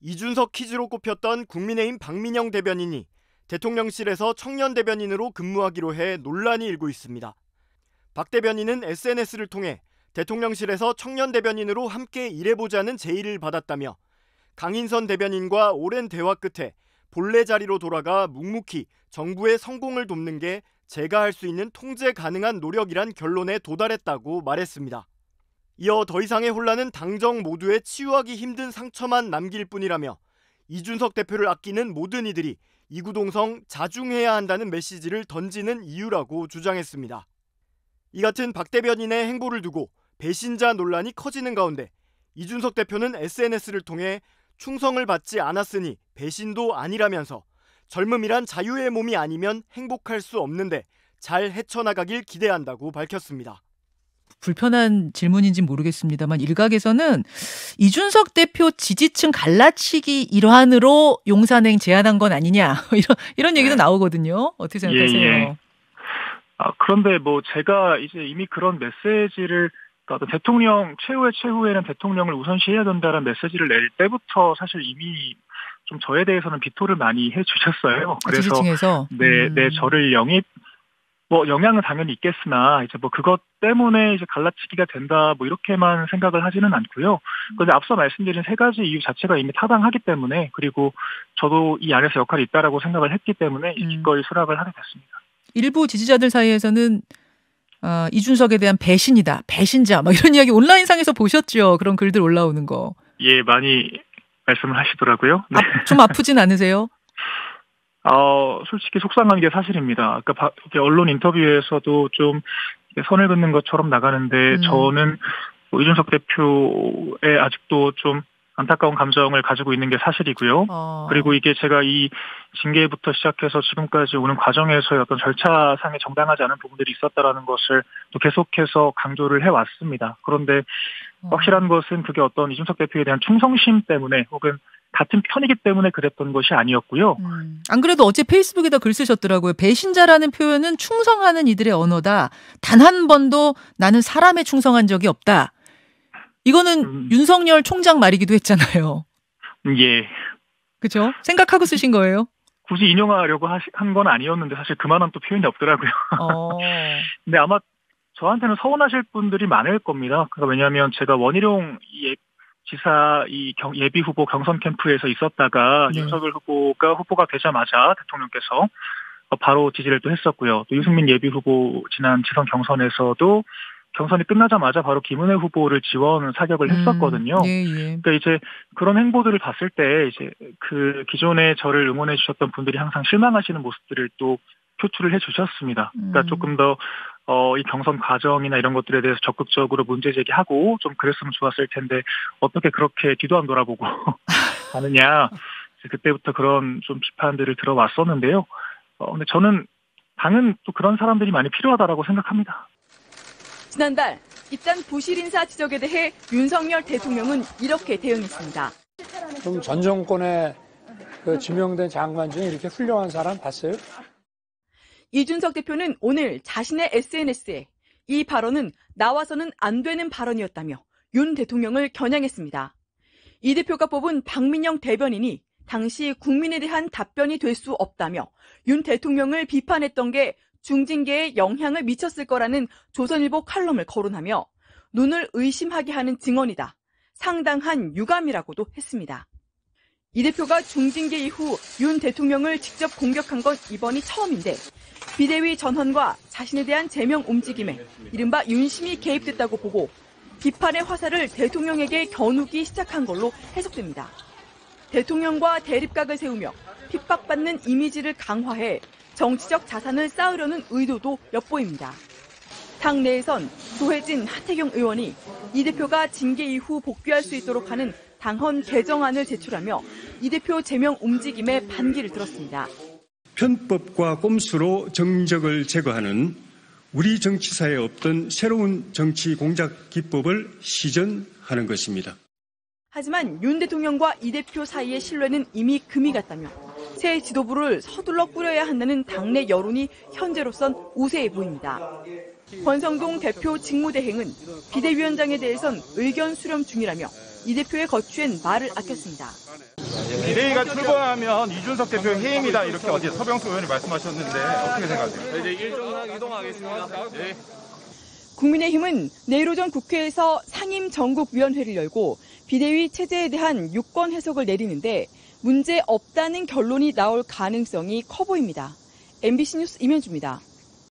이준석 퀴즈로 꼽혔던 국민의힘 박민영 대변인이 대통령실에서 청년 대변인으로 근무하기로 해 논란이 일고 있습니다. 박 대변인은 SNS를 통해 대통령실에서 청년 대변인으로 함께 일해보자는 제의를 받았다며 강인선 대변인과 오랜 대화 끝에 본래 자리로 돌아가 묵묵히 정부의 성공을 돕는 게 제가 할 수 있는 통제 가능한 노력이란 결론에 도달했다고 말했습니다. 이어 더 이상의 혼란은 당정 모두에 치유하기 힘든 상처만 남길 뿐이라며 이준석 대표를 아끼는 모든 이들이 이구동성 자중해야 한다는 메시지를 던지는 이유라고 주장했습니다. 이 같은 박 대변인의 행보를 두고 배신자 논란이 커지는 가운데 이준석 대표는 SNS를 통해 충성을 받지 않았으니 배신도 아니라면서 젊음이란 자유의 몸이 아니면 행복할 수 없는데 잘 헤쳐나가길 기대한다고 밝혔습니다. 불편한 질문인지 모르겠습니다만 일각에서는 이준석 대표 지지층 갈라치기 일환으로 용산행 제안한 건 아니냐 이런 얘기도 나오거든요. 어떻게 생각하세요? 예. 그런데 제가 이제 이미 그런 메시지를 대통령 최후에는 대통령을 우선시해야 된다는 메시지를 낼 때부터 사실 이미 좀 저에 대해서는 비토를 많이 해주셨어요. 그래서 지지층에서 저를 영향은 당연히 있겠으나 이제 그것 때문에 이제 갈라치기가 된다 이렇게만 생각을 하지는 않고요. 그런데 앞서 말씀드린 세 가지 이유 자체가 이미 타당하기 때문에, 그리고 저도 이 안에서 역할이 있다라고 생각을 했기 때문에 기꺼이 수락을 하게 됐습니다. 일부 지지자들 사이에서는 이준석에 대한 배신이다, 배신자 이런 이야기 온라인상에서 보셨죠? 그런 글들 올라오는 거. 예, 많이 말씀을 하시더라고요. 네. 좀 아프진 않으세요? 솔직히 속상한 게 사실입니다. 아까 언론 인터뷰에서도 좀 선을 긋는 것처럼 나가는데 저는 이준석 대표의 아직도 좀 안타까운 감정을 가지고 있는 게 사실이고요. 그리고 이게 제가 이 징계부터 시작해서 지금까지 오는 과정에서의 어떤 절차상에 정당하지 않은 부분들이 있었다라는 것을 또 계속해서 강조를 해왔습니다. 그런데 확실한 것은 그게 어떤 이준석 대표에 대한 충성심 때문에 혹은 같은 편이기 때문에 그랬던 것이 아니었고요. 안 그래도 어제 페이스북에다 글 쓰셨더라고요. 배신자라는 표현은 충성하는 이들의 언어다. 단 한 번도 나는 사람에 충성한 적이 없다. 이거는 윤석열 총장 말이기도 했잖아요. 예. 그렇죠? 생각하고 쓰신 거예요? 굳이 인용하려고 한 건 아니었는데 사실 그만한 또 표현이 없더라고요. 근데 아마 저한테는 서운하실 분들이 많을 겁니다. 왜냐하면 제가 원희룡 지사 예비 후보 경선 캠프에서 있었다가 윤석열 후보가 되자마자 대통령께서 바로 지지를 또 했었고요. 또 유승민 예비 후보 지난 지선 경선에서도 경선이 끝나자마자 바로 김은혜 후보를 지원 사격을 했었거든요. 그러니까 이제 그런 행보들을 봤을 때 이제 그 기존에 저를 응원해 주셨던 분들이 항상 실망하시는 모습들을 또 표출을 해주셨습니다. 그러니까 조금 더 이 경선 과정이나 이런 것들에 대해서 적극적으로 문제 제기하고 좀 그랬으면 좋았을 텐데 어떻게 그렇게 뒤도 안 돌아보고 하느냐. 그때부터 그런 좀 비판들을 들어왔었는데요. 근데 저는 당은 또 그런 사람들이 많이 필요하다라고 생각합니다. 지난달 입단 부실 인사 지적에 대해 윤석열 대통령은 이렇게 대응했습니다. 그럼 전 정권에 지명된 장관 중에 이렇게 훌륭한 사람 봤어요? 이준석 대표는 오늘 자신의 SNS에 이 발언은 나와서는 안 되는 발언이었다며 윤 대통령을 겨냥했습니다. 이 대표가 뽑은 박민영 대변인이 당시 국민에 대한 답변이 될 수 없다며 윤 대통령을 비판했던 게 중징계에 영향을 미쳤을 거라는 조선일보 칼럼을 거론하며 눈을 의심하게 하는 증언이다. 상당한 유감이라고도 했습니다. 이 대표가 중징계 이후 윤 대통령을 직접 공격한 건 이번이 처음인데 비대위 전환과 자신에 대한 제명 움직임에 이른바 윤심이 개입됐다고 보고 비판의 화살을 대통령에게 겨누기 시작한 걸로 해석됩니다. 대통령과 대립각을 세우며 핍박받는 이미지를 강화해 정치적 자산을 쌓으려는 의도도 엿보입니다. 당 내에선 조혜진, 하태경 의원이 이 대표가 징계 이후 복귀할 수 있도록 하는 당헌 개정안을 제출하며 이 대표 제명 움직임에 반기를 들었습니다. 편법과 꼼수로 정적을 제거하는 우리 정치사에 없던 새로운 정치 공작 기법을 시전하는 것입니다. 하지만 윤 대통령과 이 대표 사이의 신뢰는 이미 금이 갔다며 새 지도부를 서둘러 꾸려야 한다는 당내 여론이 현재로선 우세해 보입니다. 권성동 대표 직무대행은 비대위원장에 대해선 의견 수렴 중이라며 이 대표의 거취엔 말을 아꼈습니다. 비대위가 출범하면 이준석 대표 해임이다 이렇게 어제 서병수 의원이 말씀하셨는데 어떻게 생각하세요? 이제 일정상 이동하겠습니다. 네. 국민의힘은 내일 오전 국회에서 상임 전국위원회를 열고 비대위 체제에 대한 유권 해석을 내리는데 문제 없다는 결론이 나올 가능성이 커 보입니다. MBC 뉴스 임현주입니다.